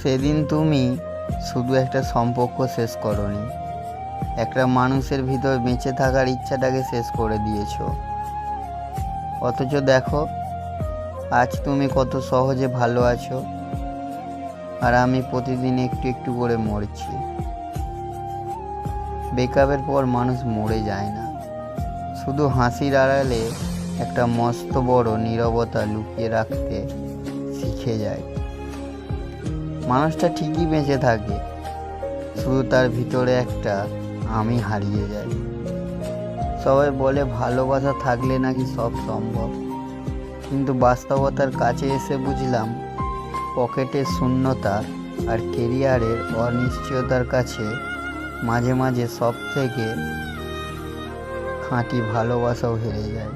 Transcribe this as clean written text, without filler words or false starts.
সেদিন তুমি শুধু একটা সম্পর্ক শেষ করনি, একটা মানুষের ভিতর বেঁচে থাকার ইচ্ছাটাকে শেষ করে দিয়েছো। অথচ দেখো আজ তুমি কত সহজে ভালো আছো, আর আমি প্রতিদিন একটু একটু করে মরছি। ব্রেকআপের পর মানুষ মরে যায় না, শুধু হাসির আড়ালে একটা মস্ত বড় নীরবতা লুকিয়ে রাখতে শিখে যায়। মানুষটা ঠিকই বেঁচে থাকে, শুধু তার ভিতরে একটা আমি হারিয়ে যায়। সবাই বলে ভালোবাসা থাকলে নাকি সব সম্ভব, কিন্তু বাস্তবতার কাছে এসে বুঝলাম পকেটের শূন্যতা আর কেরিয়ারের অনিশ্চয়তার কাছে মাঝে মাঝে সব থেকে খাঁটি ভালোবাসাও হেরে যায়।